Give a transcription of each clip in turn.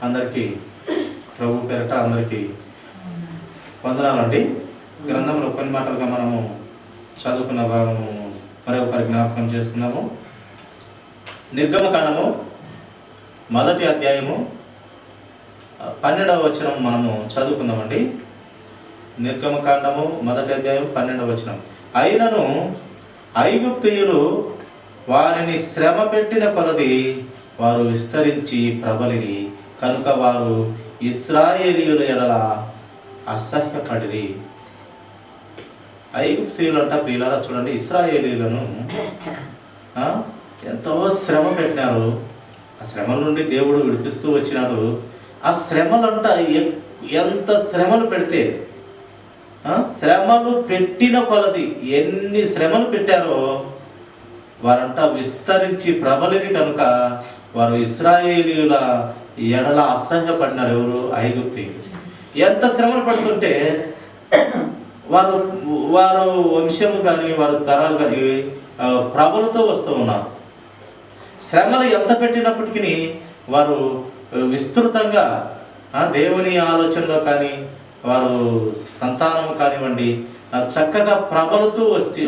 అందరికీ ప్రభు పేరట అందరికీ వందనాలండి. గ్రంథంలో కొన్ని మాటలుగా మనము చదువుకున్న భాగము మరొకరి జ్ఞాపకం చేసుకున్నాము. నిర్గమకాండము 1వ అధ్యాయము 12వ వచనం మనము చదువుకుందామండి. నిర్గమకాండము 1వ అధ్యాయం 12వ వచనం. అయినను ఐగుప్తీయులు వారిని శ్రమ పెట్టిన కొలది వారు విస్తరించి ప్రబలిరి, కనుక వారు ఇశ్రాయేలీయుల ఎడల అసహ్యపడిరి. ఐగుప్తీయులు అంట ప్రియులారా, చూడండి, ఇశ్రాయేలీయులను ఎంతో శ్రమ పెట్టినారు. ఆ శ్రమల నుండి దేవుడు విడిపిస్తూ వచ్చినాడు. ఆ శ్రమలంట ఎంత శ్రమలు పెడితే, శ్రమలు పెట్టిన కొలది ఎన్ని శ్రమలు పెట్టారో వారంతా విస్తరించి ప్రబలిది, కనుక వారు ఇశ్రాయేలీయుల ఎడల అసహ్యపడినారు. ఎవరు? ఐగుప్తీయులు. ఎంత శ్రమలు పడుతుంటే వారు వంశము కానీ వారు తరాలు కానీ ప్రబలుతో వస్తూ ఉన్నారు. శ్రమలు ఎంత పెట్టినప్పటికీ వారు విస్తృతంగా దేవుని ఆలోచనలో కానీ వారు సంతానము కానివ్వండి చక్కగా ప్రబలుతూ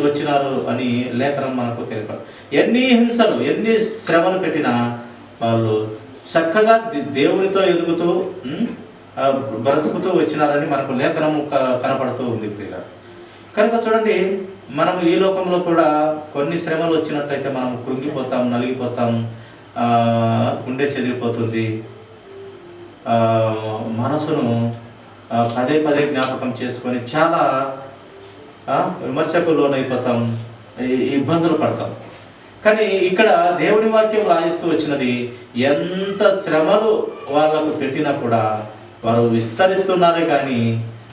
వచ్చినారు అని లేఖనం మనకు తెలియదు. ఎన్ని హింసలు ఎన్ని శ్రమలు పెట్టినా వాళ్ళు చక్కగా దేవునితో ఎదుగుతూ బ్రతుకుతూ వచ్చినారని మనకు లేఖనము కనపడుతూ ఉంది. కనుక చూడండి, మనం ఈ లోకంలో కూడా కొన్ని శ్రమలు వచ్చినట్టయితే మనం కృంగిపోతాం, నలిగిపోతాం, గుండె చెదిరిపోతుంది, మనసును పదే పదే జ్ఞాపకం చేసుకొని చాలా విమర్శకు లోనైపోతాం, ఇబ్బందులు పడతాం. కానీ ఇక్కడ దేవుని వాక్యం రాయిస్తూ వచ్చినది, ఎంత శ్రమలు వాళ్ళకు పెట్టినా కూడా వారు విస్తరిస్తున్నారే కానీ,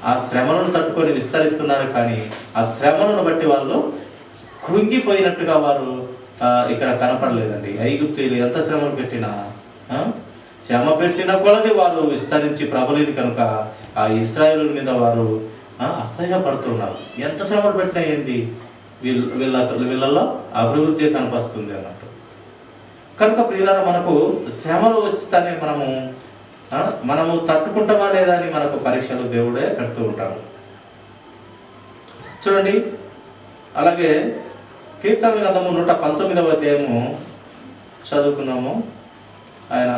ఆ శ్రమలను తట్టుకొని విస్తరిస్తున్నారు కానీ ఆ శ్రమలను బట్టి వాళ్ళు కృంగిపోయినట్టుగా వారు ఇక్కడ కనపడలేదండి. ఐగుప్తీయులు ఎంత శ్రమలు పెట్టినా, శ్రమ పెట్టిన కొలది వారు విస్తరించి ప్రబలిది, కనుక ఆ ఇశ్రాయేలు మీద వారు అసహ్యపడుతున్నారు. ఎంత శ్రమలు పెట్టినా ఏంటి, వీళ్ళల్లో అభివృద్ధి కనిపిస్తుంది అన్నట్టు. కనుక ప్రియులారా, మనకు శ్రమలు వచ్చితేనే మనము తట్టుకుంటామా లేదా అని మనకు పరీక్షలు దేవుడే పెడుతూ ఉంటాడు. చూడండి, అలాగే కీర్తన గ్రంథము 119వ అధ్యాయము చదువుకున్నాము. ఆయన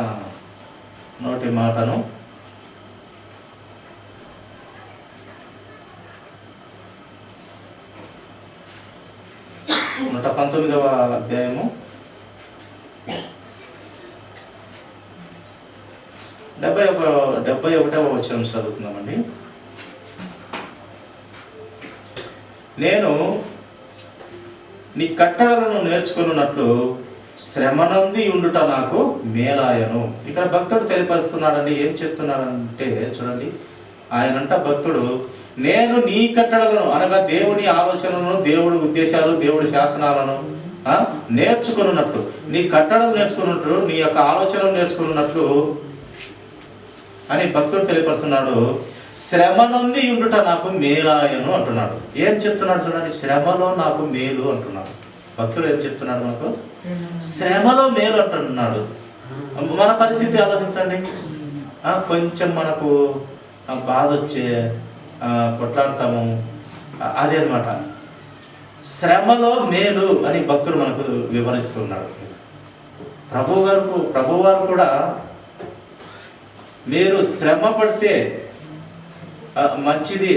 నోటి మాటను నూట 19వ అధ్యాయము 71వ వచనం చదువుతున్నామండి. నేను నీ కట్టడలను నేర్చుకున్నట్లు శ్రమనంది ఉండుట నాకు మేలాయను. ఇక్కడ భక్తుడు తెలియపరుస్తున్నాడండి. ఏం చెప్తున్నాడంటే చూడండి, ఆయనంట భక్తుడు, నేను నీ కట్టడలను అనగా దేవుని ఆలోచనలను, దేవుడి ఉద్దేశాలు, దేవుడి శాసనాలను నేర్చుకున్నట్లు, నీ కట్టడలు నేర్చుకున్నట్లు, నీ యొక్క ఆలోచనలు నేర్చుకున్నట్లు అని భక్తుడు తెలియపరుస్తున్నాడు. శ్రమ నుండి ఉండుట నాకు మేలాయను అంటున్నాడు. ఏం చెప్తున్నాడు చూడండి, శ్రమలో నాకు మేలు అంటున్నాడు. భక్తుడు ఏం చెప్తున్నాడు, మనకు శ్రమలో మేలు అంటున్నాడు. మన పరిస్థితి ఆలోచించండి. కొంచెం మనకు బాధ వచ్చే కొట్లాడతాము, అదే అనమాట శ్రమలో మేలు అని భక్తుడు మనకు వివరిస్తున్నాడు. ప్రభువారు కూడా మీరు శ్రమ పడితే మంచిది,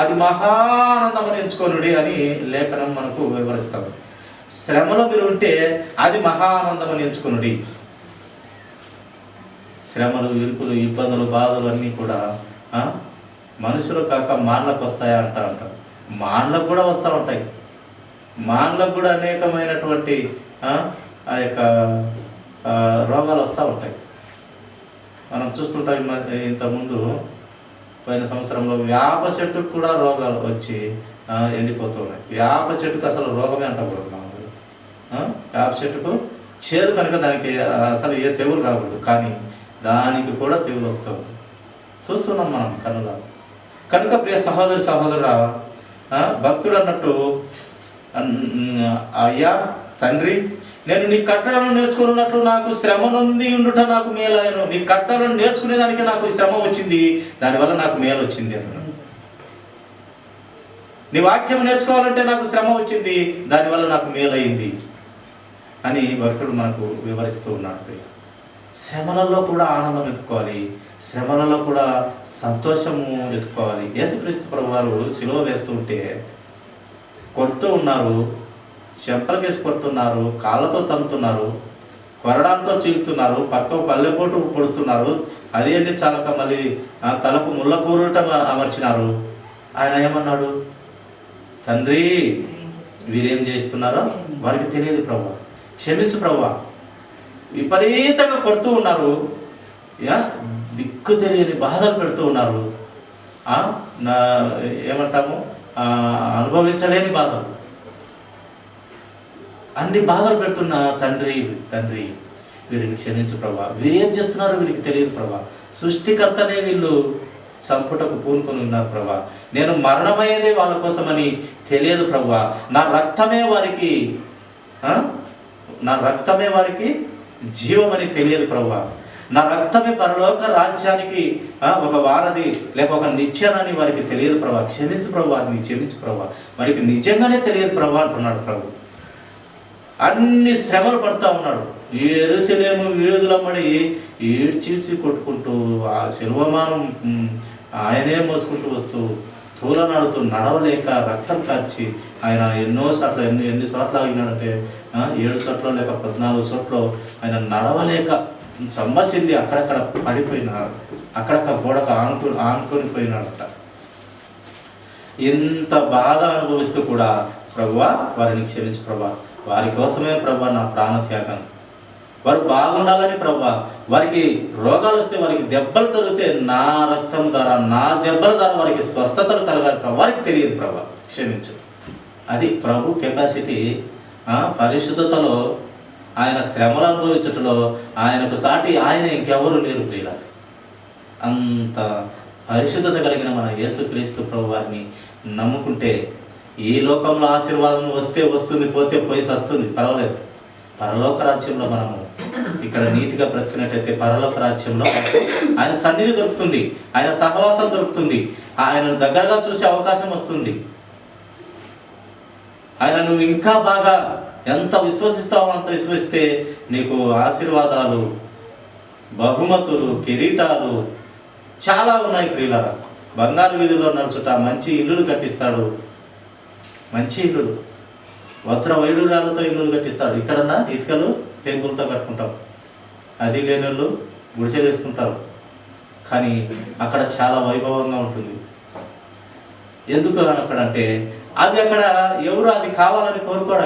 అది మహానందమని ఎంచుకోనుడి అని లేఖనం మనకు వివరిస్తాడు. శ్రమలో మీరు ఉంటే అది మహానందమని ఎంచుకోనుడి. శ్రమలు, ఇరుకులు, ఇబ్బందులు, బాధలు అన్నీ కూడా మనుషులు కాక మానలకు వస్తాయా అంటారు. మానలకు కూడా వస్తూ ఉంటాయి. మానలకు కూడా అనేకమైనటువంటి ఆ యొక్క రోగాలు వస్తూ ఉంటాయి. మనం చూస్తుంటాం. ఇంతకుముందు పోయిన సంవత్సరంలో వేప చెట్టుకు కూడా రోగాలు వచ్చి ఎండిపోతూ ఉన్నాయి. వేప చెట్టుకు అసలు రోగమే అంటకూడదు. వేప చెట్టుకు చేదు కనుక దానికి అసలు ఏ తెగులు రాకూడదు, కానీ దానికి కూడా తెగులు వస్తుంది. చూస్తున్నాం మనం కనుక. కనుక ప్రియ సహోదరుడా, భక్తుడు అన్నట్టు, అయ్యా తండ్రి నేను నీ కట్టడలను నేర్చుకున్నట్లు నాకు శ్రమ నొంది ఉండుట నాకు మేలైన. నీ కట్టడలను నేర్చుకునేదానికి నాకు శ్రమ వచ్చింది, దానివల్ల నాకు మేలు వచ్చింది అన్నాడు. నీ వాక్యం నేర్చుకోవాలంటే నాకు శ్రమ వచ్చింది, దానివల్ల నాకు మేలైంది అని భక్తుడు మనకు వివరిస్తూ ఉన్నాడు. శ్రమలలో కూడా ఆనందం ఎత్తుకోవాలి, శ్రమలలో కూడా సంతోషము ఎత్తుకోవాలి. యేసుక్రీస్తు ప్రభు వారు సిలువ వేస్తూ ఉంటే కొడుతూ ఉన్నారు, చెంపలకేసి కొడుతున్నారు, కాళ్ళతో తంతున్నారు, కొరడాలతో చీల్చుతున్నారు, పక్క పల్లెపోటు పొడుస్తున్నారు. అదేంటి చాలక మళ్ళీ తలకు ముళ్ళ కూరట అమర్చినారు. ఆయన ఏమన్నాడు? తండ్రి, వీరేం చేస్తున్నారో వారికి తెలియదు ప్రభు, క్షమించు ప్రభు. విపరీతంగా కొడుతూ ఉన్నారు, దిక్కు తెలియని బాధలు పెడుతూ ఉన్నారు. ఏమంటాము, అనుభవించలేని బాధలు, అన్ని బాధలు పెడుతున్న తండ్రి వీరిని క్షమించు ప్రభా. వీరేం చేస్తున్నారో వీరికి తెలియదు ప్రభా. సృష్టికర్తనే వీళ్ళు చంపుటకు పూనుకొని ఉన్నారు ప్రభా. నేను మరణమయ్యేదే వాళ్ళ కోసమని తెలియదు ప్రభా. నా రక్తమే వారికి జీవమని తెలియదు ప్రభా. నా రక్తమే పరలోక రాజ్యానికి ఒక వారధి లేక ఒక నిత్యనని వారికి తెలియదు ప్రభా. క్షమించు ప్రభా, నీ క్షమించు ప్రభా. వారికి నిజంగానే తెలియదు ప్రభా అంటున్నాడు ప్రభు. అన్ని శ్రమలు పడుతూ ఉన్నాడు. యెరూషలేము వీధులమ్మడి ఈడ్చీల్చి కొట్టుకుంటూ ఆ శిల్వమానం ఆయనే మోసుకుంటూ వస్తూ తూలనాడుతూ నడవలేక రక్తం కార్చి ఆయన ఎన్ని చోట్ల ఆగినాడంటే 7 చోట్ల లేక 14 చోట్ల ఆయన నడవలేక సమ్మసింది అక్కడక్కడ పడిపోయినాడు, అక్కడక్కడ గోడకు ఆనుకొని పోయినాడట. ఇంత బాధ అనుభవిస్తూ కూడా ప్రభువా వారిని క్షమించు ప్రభా, వారి కోసమే ప్రభా నా ప్రాణత్యాగం, వారు బాగుండాలని ప్రభా, వారికి రోగాలు వస్తే వారికి దెబ్బలు తగిలితే నా రక్తం ద్వారా నా దెబ్బల ద్వారా వారికి స్వస్థతలు కలగాలి ప్రభా, వారికి తెలియదు ప్రభా, క్షమించు. అది ప్రభు కెపాసిటీ. పరిశుద్ధతలో, ఆయన శ్రమలు అనుభవించటంలో ఆయనకు సాటి ఆయన ఇంకెవరు లేరు ప్రియుల. అంత పరిశుద్ధత కలిగిన మన యేసుక్రీస్తు ప్రభు వారిని నమ్ముకుంటే ఈ లోకంలో ఆశీర్వాదం వస్తే వస్తుంది, పోతే పోయి వస్తుంది, పర్వాలేదు. పరలోక రాజ్యంలో మనము ఇక్కడ నీతిగా బ్రతికినట్టయితే పరలోక రాజ్యంలో ఆయన సన్నిధి దొరుకుతుంది, ఆయన సహవాసం దొరుకుతుంది, ఆయనను దగ్గరగా చూసే అవకాశం వస్తుంది. ఆయన నువ్వు ఇంకా బాగా ఎంత విశ్వసిస్తావో అంత విశ్వసిస్తే నీకు ఆశీర్వాదాలు, బహుమతులు, కిరీటాలు చాలా ఉన్నాయి ప్రియులారా. బంగారు వీధుల్లో నడుచుట, మంచి ఇల్లులు కట్టిస్తాడు, మంచి ఇల్లులు, వజ్ర వైడూర్యాలతో ఇల్లులు కట్టిస్తాడు. ఇక్కడన్నా ఇటుకలు పెంకులతో కట్టుకుంటాం, అది లేని వాళ్ళు గుడిసె వేసుకుంటారు, కానీ అక్కడ చాలా వైభవంగా ఉంటుంది. ఎందుకు అక్కడంటే అది అక్కడ ఎవరు అది కావాలని కోరుకోడు.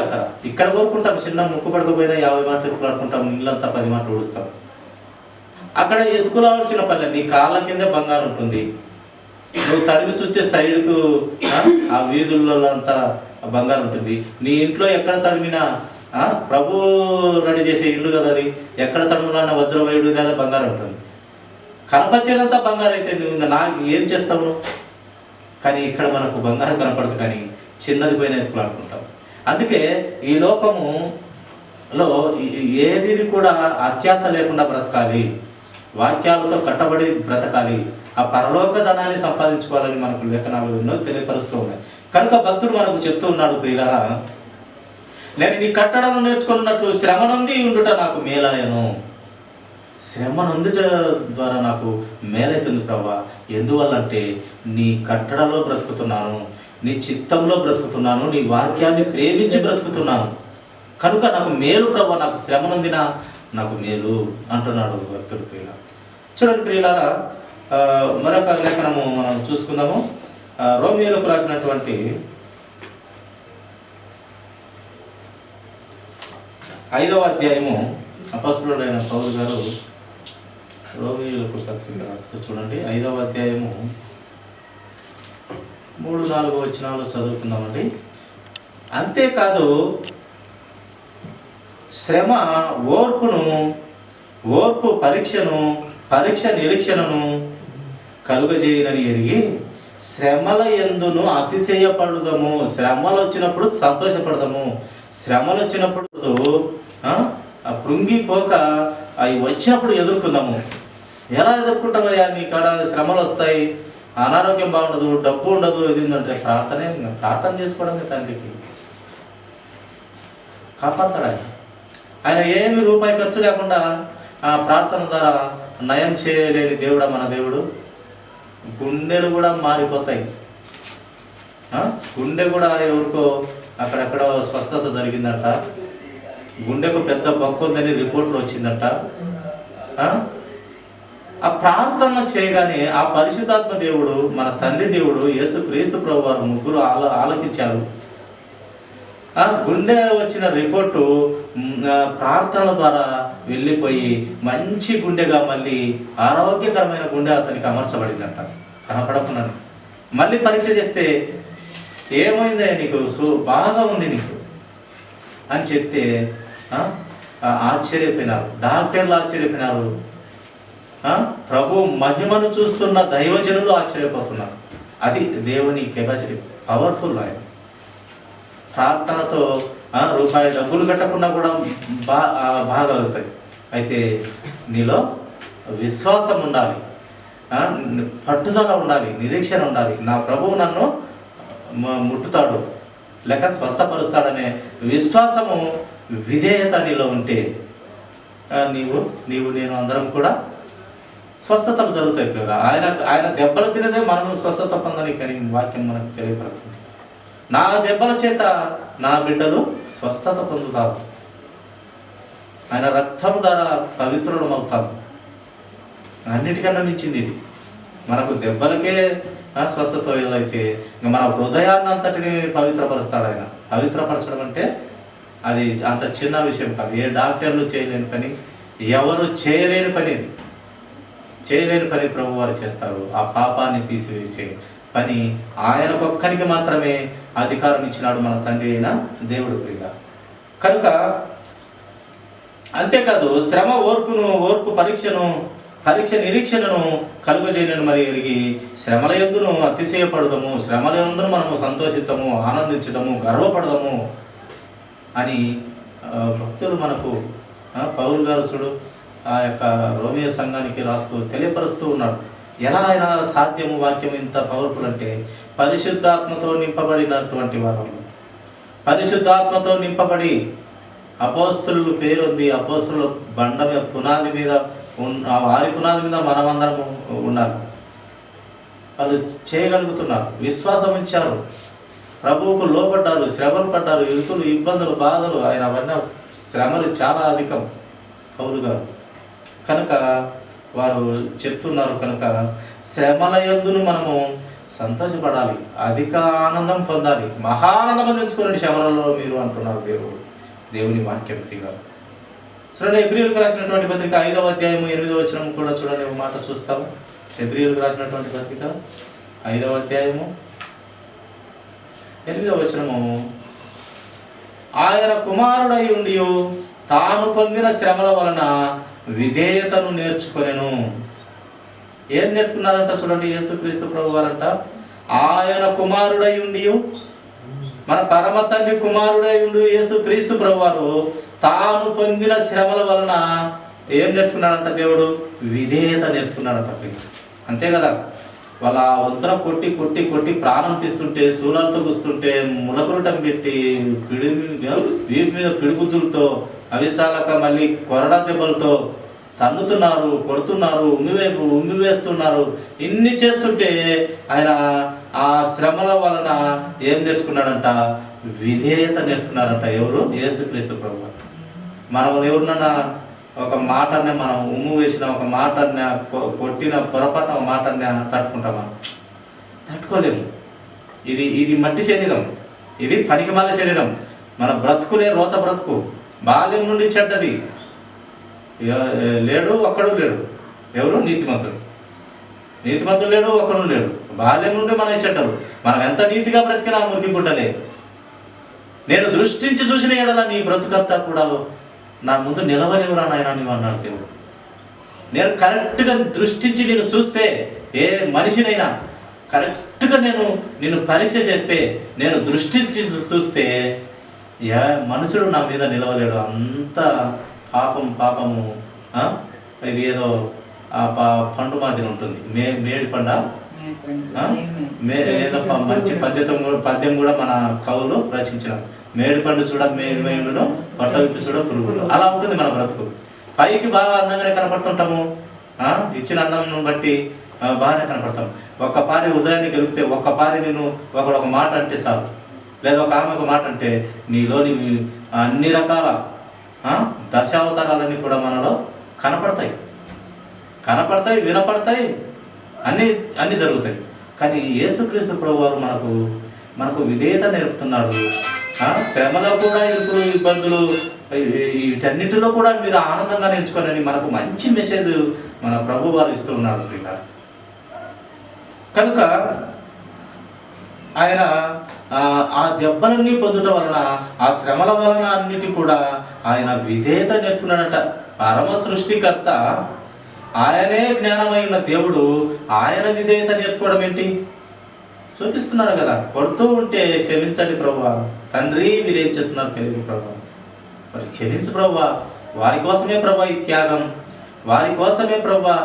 ఇక్కడ కోరుకుంటాం, చిన్న ముక్కు పడకపోయినా 50 మాటలు ఎత్తులాడుకుంటాం, ఇల్లంతా 10 మాటలు ఊడుస్తాం. అక్కడ ఎత్తుకులాల్సిన పని, నీ కాళ్ళ కిందే బంగారం ఉంటుంది, నువ్వు తడివి చూసే సైడ్కు ఆ వీధుల్లో అంతా బంగారం ఉంటుంది. నీ ఇంట్లో ఎక్కడ తడిమినా ప్రభు రెడీ చేసే ఇల్లు కదా అది, ఎక్కడ తడుమునా వజ్ర వైడూర్యాల బంగారం ఉంటుంది. కనపచ్చేదంతా బంగారం అయితే నువ్వు నాకు ఏం చేస్తావు? కానీ ఇక్కడ మనకు బంగారం కనపడదు, కానీ చిన్నది పోయిన ఎత్తుకులాడుకుంటాం. అందుకే ఈ లోకములో ఏది కూడా అత్యాశ లేకుండా బ్రతకాలి, వాక్యాలతో కట్టబడి బ్రతకాలి, ఆ పరలోక ధనాన్ని సంపాదించుకోవాలని మనకు లేఖనాలు ఎన్నో తెలియపరుస్తూ ఉన్నాయి. కనుక భక్తుడు మనకు చెప్తూ ఉన్నాడు, ప్రియులారా, నేను నీ కట్టడను నేర్చుకున్నట్లు శ్రమ నొంది ఉండుట నాకు మేలాయను. శ్రమ నొందుట ద్వారా నాకు మేలైతుంది ప్రభా. ఎందువల్లంటే నీ కట్టడలో బ్రతుకుతున్నాను, నీ చిత్తంలో బ్రతుకుతున్నాను, నీ వాక్యాన్ని ప్రేమించి బ్రతుకుతున్నాను, కనుక నాకు మేలు ప్రభా, నాకు శ్రమ నొందిన నాకు మేలు అంటున్నాడు భక్తుడు. ప్రియుల చూడండి ప్రియులారా, మరొక లేఖనము మనం చూసుకుందాము. రోమియోలకు రాసినటువంటి 5వ అధ్యాయము అపొస్తలుడైన పౌలు గారు రోమియోలకు పత్రిక రాస్తూ చూడండి. 5వ అధ్యాయము 3-4 వచనాలు చదువుకుందామండి. అంతేకాదు శ్రమ ఓర్పు పరీక్షను, పరీక్ష నిరీక్షణను కలుగజేయనని ఎరిగి శ్రమల యందును అతిశయపడదము. శ్రమలు వచ్చినప్పుడు సంతోషపడదాము, శ్రమలు వచ్చినప్పుడు కృంగిపోక అవి వచ్చినప్పుడు ఎదుర్కొందాము. ఎలా ఎదుర్కొంటామయ్యా? నీ కాడ శ్రమలు వస్తాయి, అనారోగ్యం బాగుండదు, డబ్బు ఉండదు, ఇది ఉందంటే ప్రార్థన చేసుకోవడమే తండ్రికి. కాపాడతాడు ఆయన ఏమి రూపాయి ఖర్చు లేకుండా ఆ ప్రార్థన ద్వారా నయం చేయలేని దేవుడా మన దేవుడు. గుండెలు కూడా మారిపోతాయి. గుండె కూడా ఎవరికో అక్కడెక్కడో స్వస్థత జరిగిందంట, గుండెకు పెద్ద బొక్కొందని రిపోర్ట్లు వచ్చిందంట. ఆ ప్రార్థన చేయగానే ఆ పరిశుద్ధాత్మ దేవుడు, మన తండ్రి దేవుడు, యేసుక్రీస్తు ప్రభు వారు ముగ్గురు ఆలకించారు. గుండె వచ్చిన రిపోర్టు ప్రార్థనల ద్వారా వెళ్ళిపోయి మంచి గుండెగా మళ్ళీ ఆరోగ్యకరమైన గుండె అతనికి అమర్చబడిందంట. కనపడకున్నాను మళ్ళీ పరీక్ష చేస్తే ఏమైందా నీకు, బాగా ఉంది నీకు అని చెప్తే ఆశ్చర్యపోయినారు, డాక్టర్లు ఆశ్చర్యపోయినారు, ప్రభు మహిమను చూస్తున్న దైవజనులు ఆశ్చర్యపోతున్నారు. అది దేవుని కెపాసిటీ, పవర్ఫుల్. ఆయన ప్రార్థనతో రూపాయి డబ్బులు కట్టకుండా కూడా బాగా అవుతాయి. అయితే నీలో విశ్వాసం ఉండాలి, పట్టుదల ఉండాలి, నిరీక్షణ ఉండాలి. నా ప్రభువు నన్ను ముట్టుతాడు లేక స్వస్థపరుస్తాడనే విశ్వాసము, విధేయత నీలో ఉంటే నీవు నేను అందరం కూడా స్వస్థతలు జరుగుతాయి కదా. ఆయన దెబ్బలు తినదే మనం స్వస్థత పొందని కానీ వాక్యం మనకు తెలియపడుతుంది. నా దెబ్బల చేత నా బిడ్డలు స్వస్థత పొందుతారు, ఆయన రక్తం ద్వారా పవిత్రులు అవుతారు. అన్నిటికన్నా మించింది ఇది. మనకు దెబ్బలకే స్వస్థత అయితే ఇంకా మన హృదయాన్ని అంతటిని పవిత్రపరుస్తాడు ఆయన. పవిత్రపరచడం అంటే అది అంత చిన్న విషయం కాదు. ఏ డాక్టర్లు చేయలేని పని, ఎవరు చేయలేని పని ప్రభు వారు చేస్తారు. ఆ పాపాన్ని తీసివేసే పని ఆయనకొక్కరికి మాత్రమే అధికారం ఇచ్చినాడు మన తండ్రి అయిన దేవుడు ప్రియ. కనుక అంతేకాదు శ్రమ ఓర్పు పరీక్ష నిరీక్షణను కలుగజేయను మరి ఎరిగి శ్రమల యందును అతిశయపడదాము, శ్రమల యందును మనము సంతోషిద్దాము, ఆనందించడము, గర్వపడదాము అని భక్తులు మనకు పౌలు గారు చూడు ఆ యొక్క రోమియో సంఘానికి రాస్తూ తెలియపరుస్తూ ఉన్నాడు. ఎలా అయినా సాధ్యము వాక్యం ఇంత పవర్ఫుల్ అంటే పరిశుద్ధాత్మతో నింపబడినటువంటి వారు, పరిశుద్ధాత్మతో నింపబడి అపోస్తులు పేరుంది. అపోస్తులు బండ పునాది మీద వారి పునాది మీద మనమందరం ఉన్నారు. వాళ్ళు చేయగలుగుతున్నారు, విశ్వాసం ఉంచారు, ప్రభువుకు లోపడ్డారు, శ్రమలు పడ్డారు, ఇరుకులు, ఇబ్బందులు, బాధలు. ఆయన అవన్నీ శ్రమలు చాలా అధికం పౌలు గారు. కనుక వారు చెప్తున్నారు, కనుక శ్రమల యందును మనము సంతోషపడాలి, అధిక ఆనందం పొందాలి, మహానందం తెచ్చుకోండి శ్రమలలో మీరు అంటున్నారు దేవుని వాక్యం. చూడండి, ఎబ్రీయులకు రాసినటువంటి పత్రిక 5వ అధ్యాయము 8వ వచనం కూడా చూడండి, ఒక మాట చూస్తాము. ఎబ్రీయులకు రాసినటువంటి పత్రిక 5వ అధ్యాయము 8వ వచనము, ఆయన కుమారుడై ఉండి తాను పొందిన శ్రమల వలన విధేయతను నేర్చుకొనెను. ఏం నేర్చుకున్నారంట చూడండి, యేసుక్రీస్తు ప్రభు వారంట ఆయన కుమారుడై ఉండి, మన పరమ తండ్రి కుమారుడై ఉండి యేసుక్రీస్తు ప్రభు వారు తాను పొందిన శ్రమల వలన ఏం నేర్చుకున్నాడంట? దేవుడు విధేయత నేర్చుకున్నాడంట. అంతే కదా, వాళ్ళ వంతున కొట్టి కొట్టి కొట్టి ప్రాణం తీస్తుంటే, శూలాలతో గుస్తుంటే, ములకరుటం పెట్టి వీటి మీద పిడుగుతులతో, అవి చాలక మళ్ళీ కొరడా దెబ్బలతో తన్నుతున్నారు, కొడుతున్నారు, ఉమ్మి వేస్తున్నారు. ఇన్ని చేస్తుంటే ఆయన ఆ శ్రమల వలన ఏం నేర్చుకున్నాడంట? విధేయత నేర్చుకున్నారంట. ఎవరు? యేసుక్రీస్తు ప్రభు. మనం ఎవరినన్నా ఒక మాటనే, మనం ఉమ్ము వేసిన ఒక మాటనే, కొట్టిన పొరపాటున ఒక మాటనే తట్టుకుంటామా? తట్టుకోలేము. ఇది మట్టి శరీరం, ఇది పనికిమాల శరీరం. మన బ్రతుకులే రోత బ్రతుకు, బాల్యం నుండి చెడ్డది. లేడు ఒక్కడు లేడు. ఎవరు? నీతిమంతుడు. నీతిమంతుడు లేడు, ఒక్కడు లేడు. బాల్యం నుండి మన చెడ్డలు. మనం ఎంత నీతిగా బ్రతికినా మురికి గుడ్డలే. నేను దృష్టించి చూసిన ఎడల నీ బ్రతుకంతా కూడా నా ముందు నిలవలేవురా నాయన నీవు అన్నాడు దేవుడు. నేను కరెక్ట్గా దృష్టించి నేను చూస్తే, ఏ మనిషినైనా కరెక్ట్గా నేను పరీక్ష చేస్తే, నేను దృష్టించి చూస్తే మనుషుడు నా మీద నిలవలేడు, అంత పాపము. ఇది ఏదో పండు మాదిరి ఉంటుంది, మేడి పండ, ఏదో మంచి పద్యం కూడా మన కవులు రచించిన. మేడి పండు చూడ మేలును, పట్ట విప్పు చూడ పురుగులు. అలా ఉంటుంది మన బ్రతుకు. పైకి బాగా అందంగానే కనపడుతుంటాము, ఇచ్చిన అన్నం బట్టి బాగానే కనపడతాం. ఒక్కపారి ఉదయాన్ని గెలిపితే, ఒక్కపారి నేను ఒక మాట అంటే చాలు, లేదా ఒక ఆమె ఒక మాట అంటే నీలోని అన్ని రకాల దశావతారాలన్నీ కూడా మనలో కనపడతాయి, వినపడతాయి, అన్నీ జరుగుతాయి. కానీ యేసుక్రీస్తు ప్రభువారు మనకు విధేయత నేర్పుతున్నాడు. శ్రమలో కూడా ఇబ్బందులు, వీటన్నిటిలో కూడా మీరు ఆనందంగా నేర్చుకోనని మనకు మంచి మెసేజ్ మన ప్రభు వారు ఇస్తూ ఉన్నాడు. కనుక ఆయన ఆ దెబ్బలన్నీ పొందడం వలన, ఆ శ్రమల వలన అన్నిటి కూడా ఆయన విధేయత నేర్చుకున్నాడట. పరమ సృష్టికర్త ఆయనే జ్ఞానమైన దేవుడు, ఆయన విధేయత నేర్చుకోవడం ఏంటి చూపిస్తున్నాడు కదా. కొడుతూ ఉంటే క్షమించండి ప్రభువా, తండ్రి మీరేం చేస్తున్నారు తెలియదు ప్రభువా, మరి క్షమించు ప్రభువా, వారి కోసమే ప్రభువా ఈ త్యాగం, వారి కోసమే ప్రభువా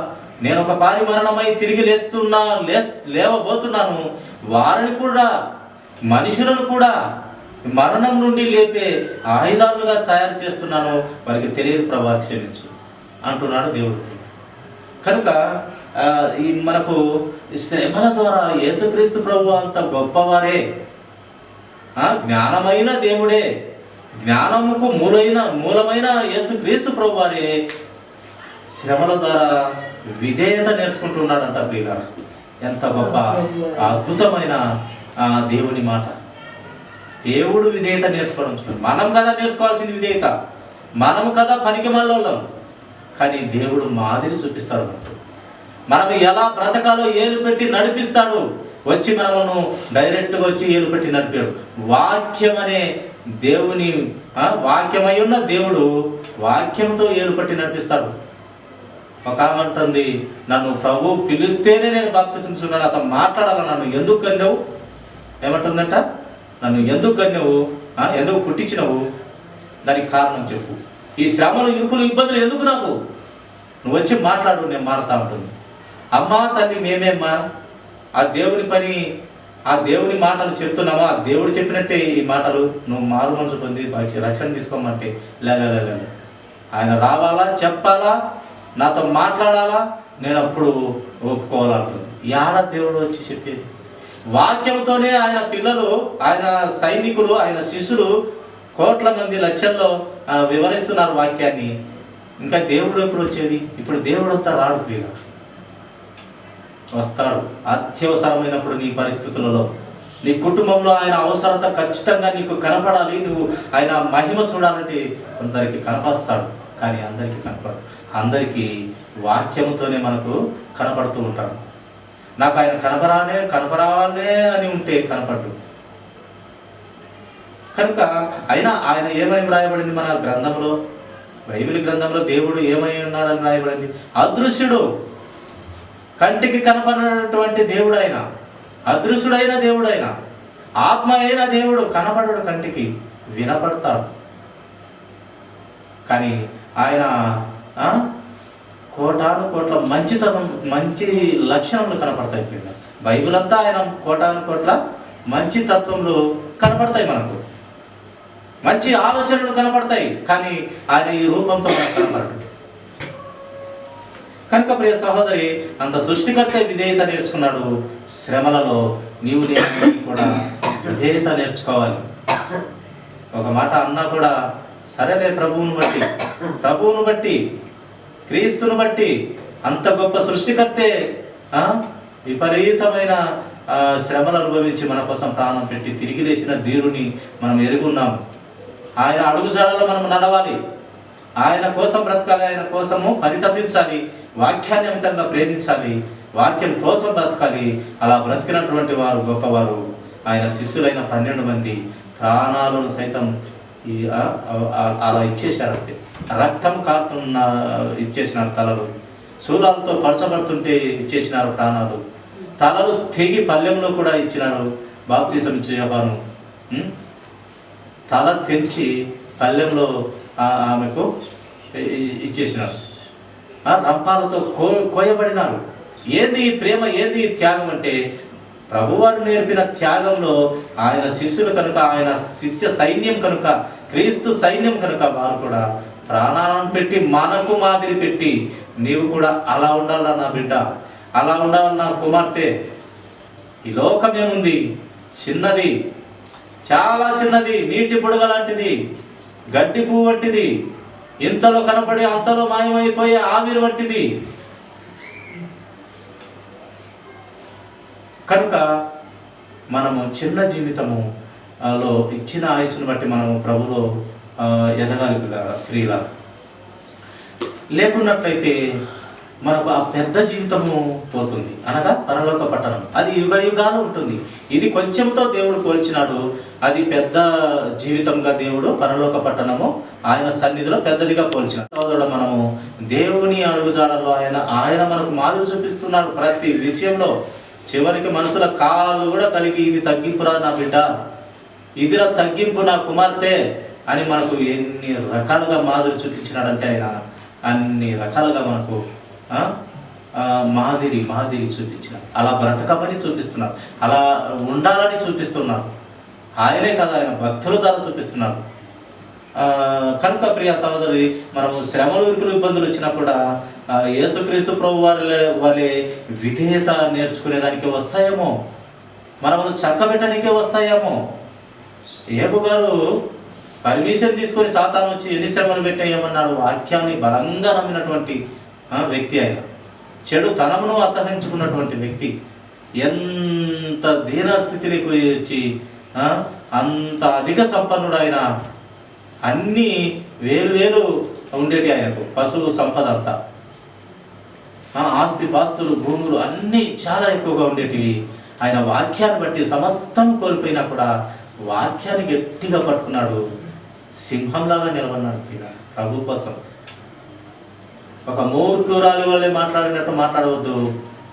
నేను ఒక పారి మరణమై తిరిగి లేవబోతున్నాను, వారిని కూడా మనుషులను కూడా మరణం నుండి లేపే ఆయుధాలుగా తయారు చేస్తున్నాను, వారికి తెలియదు ప్రభువా క్షమించు అంటున్నాడు దేవుడు. కనుక మనకు శ్రమల ద్వారా యేసుక్రీస్తు ప్రభు అంత గొప్పవారే, జ్ఞానమైన దేవుడే, జ్ఞానముకు మూలమైన యేసుక్రీస్తు ప్రభు వారే శ్రమల ద్వారా విధేయత నేర్చుకుంటున్నాడంట. ప్రియుల, ఎంత గొప్ప అద్భుతమైన దేవుని మాట. దేవుడు విధేయత నేర్చుకోవడం, మనం కదా నేర్చుకోవాల్సింది విధేయత, మనం కదా పనికి మళ్ళం. కానీ దేవుడు మాదిరి చూపిస్తాడు, మనం ఎలా బ్రతకాలో ఏలు పెట్టి నడిపిస్తాడు. వచ్చి మనము డైరెక్ట్గా వచ్చి ఏలు పెట్టి నడిపాడు. వాక్యం అనే దేవుని వాక్యమై ఉన్న దేవుడు వాక్యంతో ఏలు పట్టి నడిపిస్తాడు. ఒక ఆమె అంటుంది, నన్ను ప్రభు పిలిస్తేనే నేను బాప్తిస్మం అతను మాట్లాడాలి, నన్ను ఎందుకు కన్నావు ఏమంటుందంట, నన్ను ఎందుకు కన్నావు, ఎందుకు పుట్టించినవు, దానికి కారణం చెప్పు. ఈ శ్రమలు, ఇరుకులు, ఇబ్బందులు ఎందుకు నాకు, నువ్వు వచ్చి మాట్లాడు, నేను మారుతా ఉంటుంది. అమ్మా తల్లి మేమేమ్మా ఆ దేవుని పని, ఆ దేవుని మాటలు చెప్తున్నామా, ఆ దేవుడు చెప్పినట్టే ఈ మాటలు, నువ్వు మారు మనసు పొంది రక్షణ తీసుకోమంటే లేదు, ఆయన రావాలా, చెప్పాలా, నాతో మాట్లాడాలా, నేను అప్పుడు ఒప్పుకోవాలంటుంది. యాడ దేవుడు వచ్చి చెప్పేది వాక్యంతోనే. ఆయన పిల్లలు, ఆయన సైనికులు, ఆయన శిష్యులు కోట్ల మంది లక్షల్లో వివరిస్తున్నారు వాక్యాన్ని. ఇంకా దేవుడు ఎప్పుడు వచ్చేది? ఇప్పుడు దేవుడు అంతా రాడు ప్రియుల, వస్తాడు అత్యవసరమైనప్పుడు. నీ పరిస్థితులలో, నీ కుటుంబంలో ఆయన అవసరత ఖచ్చితంగా నీకు కనపడాలి, నువ్వు ఆయన మహిమ చూడాలంటే కొందరికి కనపరుస్తాడు, కానీ అందరికీ కనపడదు. అందరికీ వాక్యంతోనే మనకు కనపడుతూ ఉంటాడు. నాకు ఆయన కనపరాలే అని ఉంటే కనపడ్డు. కనుక ఆయన ఏమై వ్రాయబడింది మన గ్రంథంలో, బైబిల్ గ్రంథంలో దేవుడు ఏమై ఉన్నాడని వ్రాయబడింది? అదృశ్యుడు, కంటికి కనపడినటువంటి దేవుడు ఆయన, అదృశ్యుడైన దేవుడు ఆయన, ఆత్మ అయిన దేవుడు. కనపడడు, కంటికి వినపడతాడు, కానీ ఆయన కోటాను కోట్ల మంచి లక్షణములు కనపడతాయి. బైబిల్ అంతా ఆయన కోటాను కోట్ల మంచి తత్వములు కనపడతాయి, మనకు మంచి ఆలోచనలు కనపడతాయి, కానీ ఆయన ఈ రూపంతో మనకు కనపడదు. కనుక ప్రియ సహోదరి, అంత సృష్టికర్త విధేయత నేర్చుకున్నాడు. శ్రమలలో నీవు నేను కూడా విధేయత నేర్చుకోవాలి. ఒక మాట అన్నా కూడా సరేలే, ప్రభువును బట్టి క్రీస్తును బట్టి, అంత గొప్ప సృష్టికర్తే విపరీతమైన శ్రమలు అనుభవించి మన కోసం ప్రాణం పెట్టి తిరిగి లేచిన ధీరుని మనం ఎరుగున్నాము. ఆయన అడుగుజాడల్లో మనం నడవాలి, ఆయన కోసం బ్రతకాలి, ఆయన కోసము పరితపించాలి, వాక్యాన్ని అమితంగా ప్రేమించాలి, వాక్యం కోసం బ్రతకాలి. అలా బ్రతికినటువంటి వారు గొప్పవారు. ఆయన శిష్యులైన 12 మంది ప్రాణాలను సైతం అలా ఇచ్చేశారంటే, రక్తం కారుతున్న ఇచ్చేసినారు, తలలు శూలాలతో పరచబడుతుంటే ఇచ్చేసినారు ప్రాణాలు, తలలు తెగి పల్లెంలో కూడా ఇచ్చినారు బాప్తిసం ఇచ్చే యోహాను. తల తెంచి పల్లెంలో ఆమెకు ఇచ్చేసినారు. రంపాలతో కోయబడినారు. ఏది ప్రేమ, ఏది త్యాగం అంటే ప్రభువారు నేర్పిన త్యాగంలో ఆయన శిష్యులు కనుక, ఆయన శిష్య సైన్యం కనుక, క్రీస్తు సైన్యం కనుక వారు కూడా ప్రాణాలను పెట్టి మనకు మాదిరి పెట్టి, నీవు కూడా అలా ఉండాలా నా బిడ్డ, అలా ఉండాలి నా కుమార్తె. ఈ లోకమేముంది, చిన్నది, చాలా చిన్నది, నీటి బుడగ లాంటిది, గడ్డి పువ్వు వంటిది, ఇంతలో కనపడి అంతలో మాయమైపోయే ఆవిరి వంటిది. కనుక మనము చిన్న జీవితము లో ఇచ్చిన ఆయుష్ను బట్టి మనము ప్రభులో ఎదగాలి ప్రియుల. లేకున్నట్లయితే మనకు ఆ పెద్ద జీవితము పోతుంది, అనగా పరలోక పట్టణం. అది యుగ యుగాలు ఉంటుంది. ఇది కొంచెంతో దేవుడు పోల్చినాడు, అది పెద్ద జీవితంగా దేవుడు పరలోక పట్టణము ఆయన సన్నిధిలో పెద్దదిగా పోల్చినాడు. సోదరుడు, మనము దేవుని అడుగుజాడలో ఆయన మనకు మాదిరి చూపిస్తున్నాడు ప్రతి విషయంలో. చివరికి మనుషుల కాళ్ళు కూడా కలిగి, ఇది తగ్గింపురా నా బిడ్డ, ఇదిరా తగ్గింపు నా కుమార్తె అని మనకు ఎన్ని రకాలుగా మాదిరి చూపించినాడంటే ఆయన అన్ని రకాలుగా మనకు మాదిరి చూపించినారు. అలా బ్రతకమని చూపిస్తున్నారు, అలా ఉండాలని చూపిస్తున్నారు. ఆయనే కదా, ఆయన భక్తుల ద్వారా చూపిస్తున్నారు. కనుక ప్రియ సహోదరి, మనము శ్రమలు, ఇరుకులు, ఇబ్బందులు వచ్చినా కూడా యేసుక్రీస్తు ప్రభు వారి విధేయత నేర్చుకునేదానికి వస్తాయేమో, మనము చక్కబెట్టడానికే వస్తాయేమో. ఏబు గారు పర్మిషన్ తీసుకొని సాతాను వచ్చి ఎన్ని శ్రమలు పెట్టేయమన్నాడు. వాక్యాన్ని బలంగా నమ్మినటువంటి వ్యక్తి ఆయన. చెడు తనమును అసహించుకున్నటువంటి వ్యక్తి. ఎంత దీనస్థితికి వచ్చి అంత అధిక సంపన్నుడు ఆయన. అన్నీ వేలు ఉండేటి ఆయనకు, పశువు సంపద అంతా, ఆస్తి పాస్తులు, భూములు అన్నీ చాలా ఎక్కువగా ఉండేటివి. ఆయన వాక్యాన్ని బట్టి సమస్తం కోల్పోయినా కూడా వాక్యాన్ని గట్టిగా పట్టుకున్నాడు, సింహంలాగా నిలబడినాడు ప్రభు కోసం. ఒక మూర్ఖురాలి వల్లే మాట్లాడినట్టు మాట్లాడవద్దు.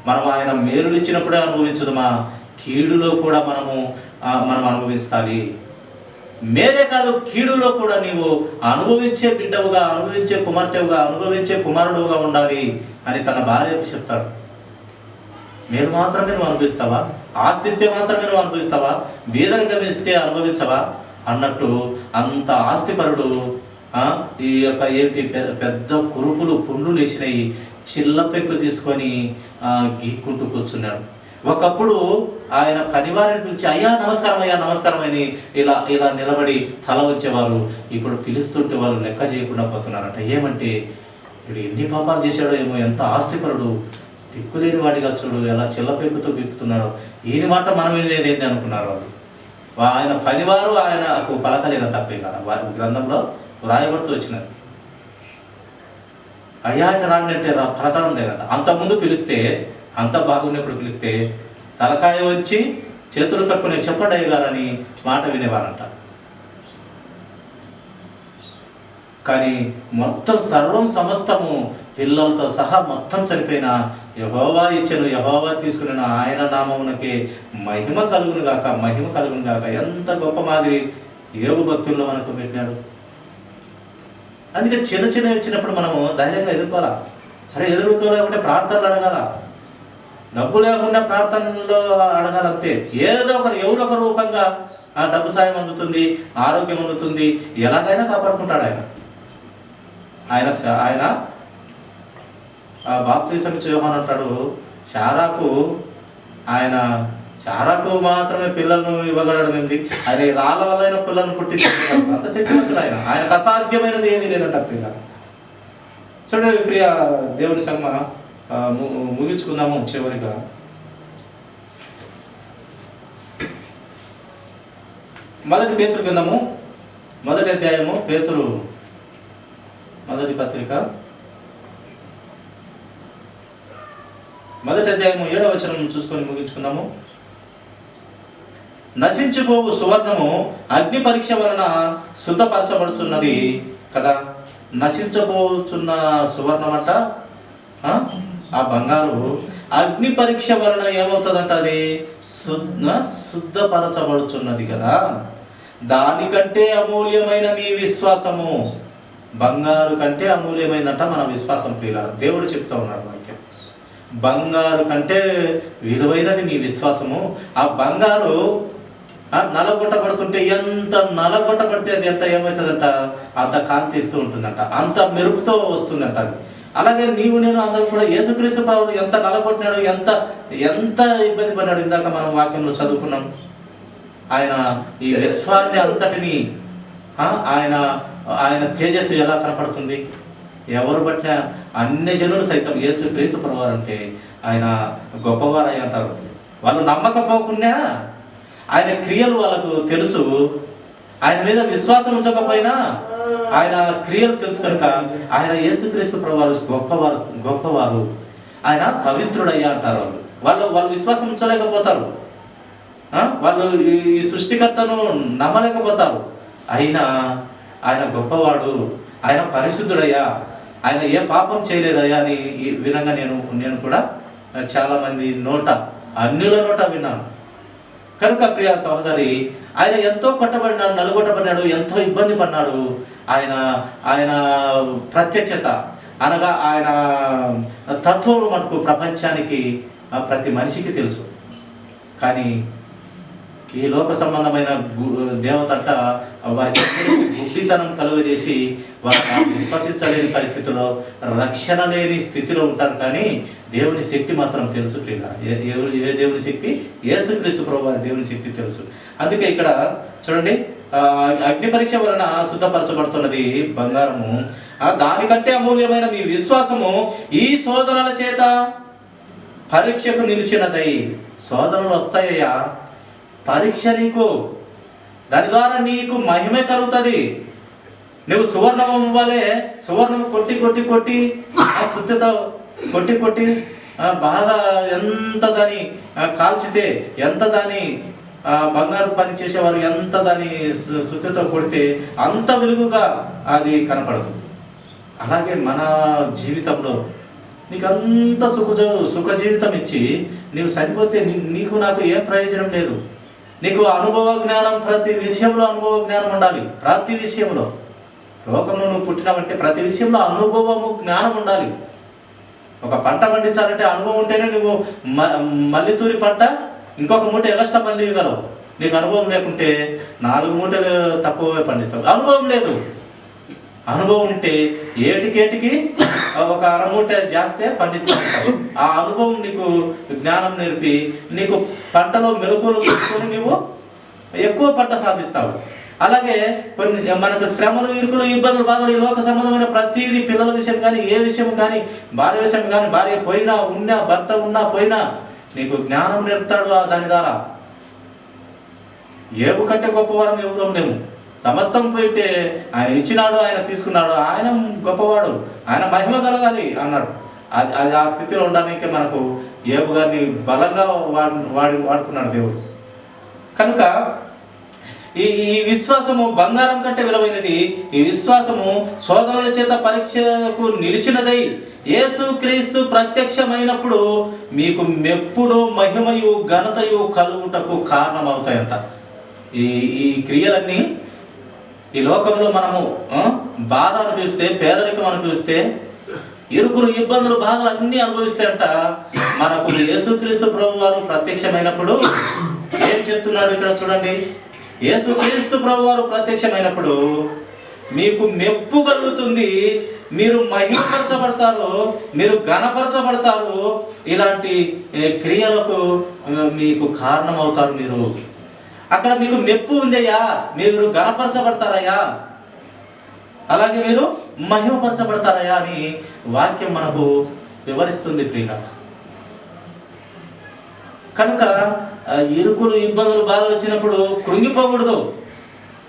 మనం ఆయన మేలులు ఇచ్చినప్పుడే అనుభవించదు, మా కీడులో కూడా మనం అనుభవించాలి. మేరే కాదు, కీడులో కూడా నీవు అనుభవించే బిడ్డవుగా, అనుభవించే కుమార్తెవుగా, అనుభవించే కుమారుడుగా ఉండాలి అని తన భార్యకు చెప్తాడు. మీరు మాత్రమే నువ్వు అనుభవిస్తావా? ఆస్తిత్యం మాత్రమే నువ్వు అనుభవిస్తావా? బీదరికం ఇస్తే అనుభవించవా అన్నట్టు అంత ఆస్తిపరుడు ఈ యొక్క ఏంటి పెద్ద కురుపులు, పుండ్లు లేచినాయి, చిల్లపెక్కు తీసుకొని గీక్కుంటూ కూర్చున్నాడు. ఒకప్పుడు ఆయన పనివారిని పిలిచి అయ్యా నమస్కారం అని ఇలా నిలబడి తల వచ్చేవారు. ఇప్పుడు పిలుస్తుంటే వాళ్ళు లెక్క చేయకుండా పోతున్నారట. ఏమంటే ఇప్పుడు ఎన్ని పాపాలు చేశాడో ఏమో, ఎంత ఆస్తిపరుడు, దిక్కులేని వాడిగా చూడు, ఎలా చిల్లపెక్కుతో గీక్కుతున్నాడో, ఈయన మాట మనం వినేది అనుకున్నారు వాళ్ళు. ఆయన పనివారు ఆయనకు పలకలేదని తప్పే కదా, గ్రంథంలో రాయబడుతూ వచ్చినది. అయ్యా అంటే రాండంటే పలకడం లేదట. అంతకుముందు పిలిస్తే, అంత బాగున్నప్పుడు పిలిస్తే తలకాయ వచ్చి చేతులు కట్టుకునే చెప్పండి అయ్య గారని మాట వినేవారంట. కానీ మొత్తం సర్వం సమస్తము పిల్లలతో సహా మొత్తం చనిపోయిన యెహోవా ఇచ్చెను, యెహోవా తీసుకున్న ఆయన నామమునకే మహిమ కలుగును గాక. ఎంత గొప్ప మాదిరి యోగు భక్తుల్లో మనకు పెట్టినాడు. అందుకే చిన్న వచ్చినప్పుడు మనము ధైర్యంగా ఎదుర్కోవాలా. సరే ఎదుర్కోలేకుంటే ప్రార్థనలు అడగాల, డబ్బు లేకుండా ప్రార్థనలో అడగాలంతే. ఎవరో ఒక రూపంగా ఆ డబ్బు సాయం అందుతుంది, ఆరోగ్యం అందుతుంది, ఎలాగైనా కాపాడుకుంటాడు ఆయన బాప్తిసం ఇచ్చే యోహాను అంటాడు, శారాకు మాత్రమే పిల్లలను ఇవ్వగలడం ఏంటి, ఆయన రాళ్ళ వల్ల పిల్లలను పుట్టించగలడు. అంత శక్తివంతుడు ఆయనకు అసాధ్యమైనది ఏమీ లేదంట. ప్రియ చూడండి ప్రియ దేవుని సంగమ, ముగించుకుందాము చివరిగా. మొదటి పేతురు గ్రంథము 1వ అధ్యాయము, పేతురు మొదటి పత్రిక 1వ అధ్యాయము 7వ వచనం చూసుకొని ముగించుకుందాము. నశించిపోవు సువర్ణము అగ్ని పరీక్ష వలన శుద్ధపరచబడుతున్నది కదా. నశించబోతున్న సువర్ణం అంట, ఆ బంగారు అగ్ని పరీక్ష వలన ఏమవుతుందంట, అది శుద్ధపరచబడుతున్నది కదా. దానికంటే అమూల్యమైన మీ విశ్వాసము. బంగారు కంటే అమూల్యమైందంట మన విశ్వాసం. ప్రియులారా, దేవుడు చెప్తా ఉన్నాడు వాక్యం. బంగారు కంటే విలువైనది మీ విశ్వాసము. ఆ బంగారు నలగొట్టబడుతుంటే ఎంత నలగొట్టబడితే అది ఎంత ఏమవుతుందంట, అంత కాంతిస్తూ ఉంటుందంట, అంత మెరుపుతో వస్తుందంట అది. అలాగే నీవు నేను అందరూ కూడా యేసుక్రీస్తు ప్రభువు ఎంత నలగొట్టినాడు, ఎంత ఎంత ఇబ్బంది పడ్డాడు. ఇందాక మనం వాక్యంలో చదువుకున్నాం. ఆయన ఈ విశ్వాన్ని అంతటిని ఆయన ఆయన తేజస్సు ఎలా కనపడుతుంది. ఎవరు బట్టిన అన్ని జనులు సైతం యేసుక్రీస్తు ప్రభువు అంటే ఆయన గొప్పవారు అయి అంటారు. వాళ్ళు నమ్మకపోకుండా ఆయన క్రియలు వాళ్ళకు తెలుసు. ఆయన మీద విశ్వాసం ఉంచకపోయినా ఆయన క్రియలు తెలుసు కనుక ఆయన యేసుక్రీస్తు ప్రభువు గొప్పవారు, ఆయన పవిత్రుడయ్యా అంటారు. వాళ్ళు విశ్వాసం ఉంచలేకపోతారు. వాళ్ళు ఈ సృష్టికర్తను నమ్మలేకపోతారు. అయినా ఆయన గొప్పవాడు, ఆయన పరిశుద్ధుడయ్యా, ఆయన ఏ పాపం చేయలేదయ్యా అని ఈ విధంగా నేను కూడా చాలామంది నోట, అన్యుల నోట విన్నాను. కనుక ప్రియ సహోదరి, ఆయన ఎంతో కొట్టబడినాడు, నలుగొట్టబడినాడు, ఎంతో ఇబ్బంది పడినాడు. ఆయన ప్రత్యక్షత అనగా ఆయన తత్వం మటుకు ప్రపంచానికి ప్రతి మనిషికి తెలుసు. కానీ ఈ లోక సంబంధమైన దేవతంట వారికి గుడ్డితనం కలుగజేసి వారు విశ్వసించలేని పరిస్థితిలో, రక్షణ లేని స్థితిలో ఉంటారు. కానీ దేవుని శక్తి మాత్రం తెలుసు. ఏ దేవుని శక్తి? యేసుక్రీస్తు ప్రభువు దేవుని శక్తి తెలుసు. అందుకే ఇక్కడ చూడండి, అగ్ని పరీక్ష వలన శుద్ధపరచబడుతున్నది బంగారము. దానికంటే అమూల్యమైన మీ విశ్వాసము ఈ శోధనల చేత పరీక్షకు నిలిచినదై. శోధనలు వస్తాయ్యా, పరీక్ష నీకు, దాని ద్వారా నీకు మహిమే కలుగుతుంది. నువ్వు సువర్ణము వలె సువర్ణము కొట్టి శుద్ధితో కొట్టి బాగా ఎంత దాన్ని కాల్చితే, ఎంత దాన్ని బంగారు పని చేసేవారు ఎంత దాన్ని శుద్ధితో కొడితే అంత వెలుగుగా అది కనపడదు. అలాగే మన జీవితంలో నీకు అంత సుఖ జీవితం ఇచ్చి నీవు సరిపోతే నీకు నాకు ఏం ప్రయోజనం లేదు. నీకు అనుభవ జ్ఞానం, ప్రతి విషయంలో అనుభవ జ్ఞానం ఉండాలి. ప్రతి విషయంలో లోకంలో నువ్వు పుట్టినావంటే ప్రతి విషయంలో అనుభవము, జ్ఞానం ఉండాలి. ఒక పంట పండించాలంటే అనుభవం ఉంటేనే నువ్వు మల్లితూరి పంట ఇంకొక మూట ఎగస్ట్రా పండించగలవు. నీకు అనుభవం లేకుంటే 4 మూటలు తక్కువ పండిస్తావు. అనుభవం లేదు. అనుభవం ఉంటే ఏటికేటికి ఒక 1/2 మూట జాస్తే పండిస్తూ ఉంటావు. ఆ అనుభవం నీకు జ్ఞానం నేర్పి నీకు పంటలో మెలకువలు తీసుకొని నువ్వు ఎక్కువ పంట సాధిస్తావు. అలాగే కొన్ని మనకు శ్రమలు, ఇరుకులు, ఇబ్బందులు, బాధలు, ఈ లోక సంబంధమైన ప్రతిదీ, పిల్లల విషయం కానీ, ఏ విషయం కానీ, భార్య విషయం కానీ, భార్య పోయినా ఉన్నా, భర్త ఉన్నా పోయినా నీకు జ్ఞానం నేర్పుతాడు. దాని ద్వారా ఏవు కంటే గొప్పవారం ఎవరూ లేము. సమస్తం పోయితే ఆయన ఇచ్చినాడు, ఆయన తీసుకున్నాడు, ఆయన గొప్పవాడు, ఆయన మహిమ కలగాలి అన్నాడు. అది ఆ స్థితిలో ఉండడానికి మనకు ఏబు గారిని బలంగా వాడుకున్నాడు దేవుడు. కనుక ఈ విశ్వాసము బంగారం కంటే విలువైనది. ఈ విశ్వాసము శోధనల చేత పరీక్షకు నిలిచినదై యేసుక్రీస్తు ప్రత్యక్షమైనప్పుడు మీకు మెప్పుడు, మహిమయు, ఘనతయు కలుగుటకు కారణమవుతాయంట. ఈ క్రియలన్నీ ఈ లోకంలో మనము బాధ అనుభవిస్తే, పేదరికం అనుభవిస్తే, ఇరుకులు, ఇబ్బందులు, బాధలు అన్నీ అనుభవిస్తే అంట మనకు యేసుక్రీస్తు ప్రభు వారు ప్రత్యక్షమైనప్పుడు ఏం చెప్తున్నాడు ఇక్కడ చూడండి. యేసుక్రీస్తు ప్రభు వారు ప్రత్యక్షమైనప్పుడు మీకు మెప్పు కలుగుతుంది, మీరు మహిమపరచబడతారు, మీరు ఘనపరచబడతారు. ఇలాంటి క్రియలకు మీకు కారణమవుతారు. మీరు అక్కడ మీకు మెప్పు ఉందయ్యా, మీరు ఘనపరచబడతారయ్యా, అలాగే మీరు మహిమపరచబడతారయ్యా అని వాక్యం మనకు వివరిస్తుంది ప్రియ. కనుక ఇరుకులు, ఇబ్బందులు, బాధలు వచ్చినప్పుడు కృంగిపోకూడదు.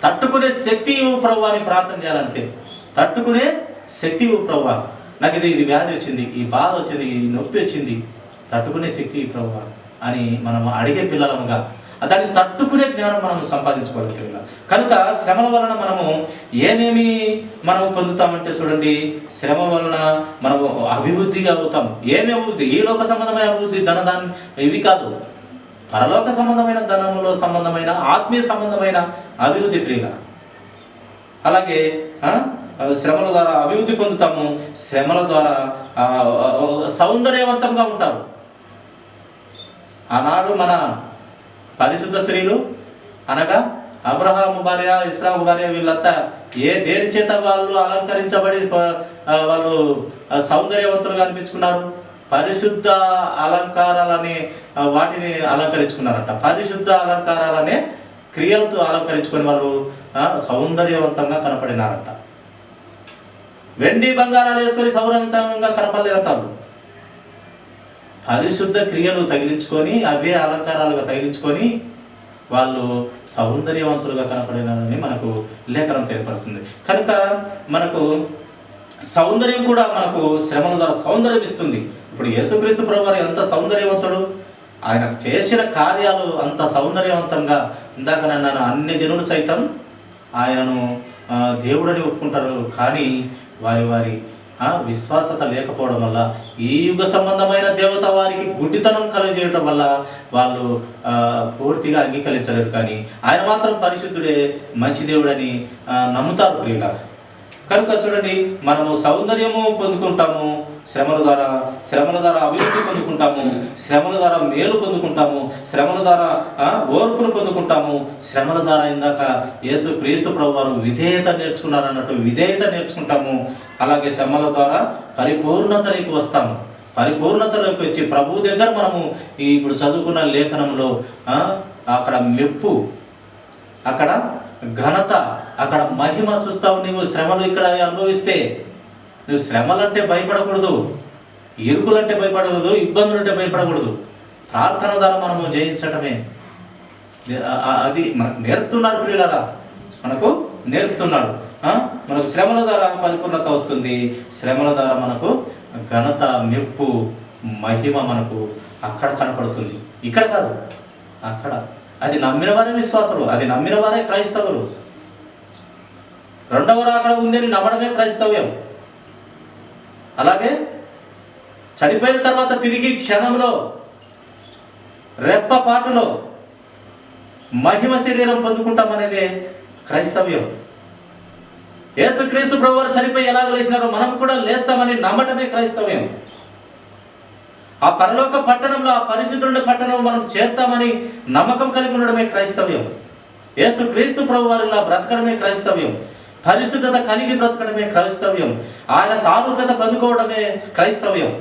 తట్టుకునే శక్తి ఇవ్వు ప్రభువా అని ప్రార్థన చేయాలంటే. తట్టుకునే శక్తి ఇవ్వు ప్రభువా, నాకు ఇది వ్యాధి వచ్చింది, ఈ బాధ వచ్చింది, ఈ నొప్పి వచ్చింది, తట్టుకునే శక్తి ప్రభువా అని మనం అడిగే పిల్లలముగా దాన్ని తట్టుకునే జ్ఞానం మనం సంపాదించుకోవాలి. కనుక శ్రమల వలన మనము ఏమేమి మనము పొందుతామంటే చూడండి, శ్రమ వలన మనము అభివృద్ధిగా అవుతాం. ఏమి అభివృద్ధి? ఈ లోక సంబంధమైన అభివృద్ధి, ధనదాన్ని ఇవి కాదు. పరలోక సంబంధమైన ధనములో సంబంధమైన ఆత్మీయ సంబంధమైన అభివృద్ధి ప్రియుల. అలాగే శ్రమల ద్వారా అభివృద్ధి పొందుతాము. శ్రమల ద్వారా సౌందర్యవంతంగా ఉంటారు. ఆనాడు మన పరిశుద్ధ స్త్రీలు అనగా అబ్రహాము భార్య, ఇస్సాకు భార్య, వీళ్ళంతా దేని చేత వాళ్ళు అలంకరించబడి వాళ్ళు సౌందర్యవంతులుగా అనిపించుకున్నారు? పరిశుద్ధ అలంకారాలని వాటిని అలంకరించుకున్నారట. పరిశుద్ధ అలంకారాలనే క్రియలతో అలంకరించుకొని వాళ్ళు సౌందర్యవంతంగా కనపడినారట. వెండి బంగారాలు వేసుకొని సౌందర్యవంతంగా కనపడలేదట. పరిశుద్ధ క్రియలు తగిలించుకొని అవే అలంకారాలుగా తగిలించుకొని వాళ్ళు సౌందర్యవంతులుగా కనపడినారని మనకు లేఖనం తెలియపరుస్తుంది. కనుక మనకు సౌందర్యం కూడా మనకు శ్రమల ద్వారా సౌందర్యం ఇస్తుంది. ఇప్పుడు యేసుక్రీస్తు ప్రభువారు ఎంత సౌందర్యవంతుడు! ఆయన చేసిన కార్యాలు అంత సౌందర్యవంతంగా, ఇందాక నన్ను అన్ని జనులు సైతం ఆయనను దేవుడని ఒప్పుకుంటారు. కానీ వారి విశ్వాసత లేకపోవడం వల్ల, ఈ యుగ సంబంధమైన దేవత వారికి గుడ్డితనం కలుగజేయడం వల్ల వాళ్ళు పూర్తిగా అంగీకరించలేరు. కానీ ఆయన మాత్రం పరిశుద్ధుడే, మంచి దేవుడని నమ్ముతారు ప్రియుల. కనుక చూడండి, మనము సౌందర్యము పొందుకుంటాము శ్రమల ద్వారా అభివృద్ధి పొందుకుంటాము, శ్రమల ద్వారా మేలు పొందుకుంటాము, శ్రమల ద్వారా ఓర్పును పొందుకుంటాము. శ్రమల ద్వారా ఇందాక యేసుక్రీస్తు ప్రభువారు విధేయత నేర్చుకున్నారు అన్నట్టు విధేయత నేర్చుకుంటాము. అలాగే శ్రమల ద్వారా పరిపూర్ణతలోకి వస్తాము. పరిపూర్ణతలోకి వచ్చి ప్రభు దగ్గర మనము ఇప్పుడు చదువుకున్న లేఖనంలో అక్కడ మెప్పు, అక్కడ ఘనత, అక్కడ మహిమ చూస్తావు. నీవు శ్రమలు ఇక్కడ అనుభవిస్తే నువ్వు శ్రమలంటే భయపడకూడదు, ఇరుకులంటే భయపడకూడదు, ఇబ్బందులంటే భయపడకూడదు. ప్రార్థన ద్వారా మనము జయించటమే. అది మనకు నేర్పుతున్నాడు ప్రియులారా, మనకు నేర్పుతున్నాడు. మనకు శ్రమల ద్వారా పరిపూర్ణత వస్తుంది. శ్రమల ద్వారా మనకు ఘనత, మెప్పు, మహిమ మనకు అక్కడ కనపడుతుంది. ఇక్కడ కాదు, అక్కడ. అది నమ్మిన వారే విశ్వాసులు, అది నమ్మిన వారే క్రైస్తవులు. రెండవ రాకడ ఉందని నమ్మడమే క్రైస్తవ్యం. అలాగే చనిపోయిన తర్వాత తిరిగి క్షణంలో, రెప్పపాటులో మహిమ శరీరం పొందుకుంటామనేదే క్రైస్తవ్యం. యేసుక్రీస్తు ప్రభువారు చనిపోయి ఎలాగ లేచినారో మనం కూడా లేస్తామని నమ్మటమే క్రైస్తవ్యం. ఆ పరలోక పట్టణంలో, ఆ పరిశుద్ధుడి పట్టణంలో మనం చేరుతామని నమ్మకం కలిగి ఉండడమే క్రైస్తవ్యం. యేసుక్రీస్తు ప్రభువారిలా బ్రతకడమే క్రైస్తవ్యం. పరిశుద్ధత కలిగి బ్రతకడమే క్రైస్తవ్యం. ఆయన సారూప్యత పొందుకోవడమే క్రైస్తవ్యం.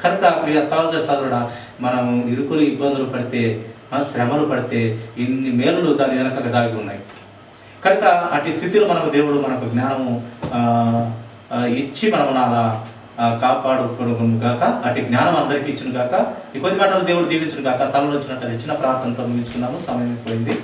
కనుక ప్రియ సహోదరుడా, మనం ఇరుకులు ఇబ్బందులు పడితే, శ్రమలు పడితే ఇన్ని మేలులు దాని వెనక దాగి ఉన్నాయి. కనుక అటు స్థితిలో మనకు దేవుడు మనకు జ్ఞానము ఇచ్చి మనము అలా కాపాడుకోవడం గాక, అటు జ్ఞానం అందరికీ ఇచ్చును గాక. ఈ కొద్ది మాటలు దేవుడు దీవించును గాక. తలలో వచ్చినట్టు చిన్న ప్రార్థనతో ముగించుకున్నాము. సమయం పోయింది.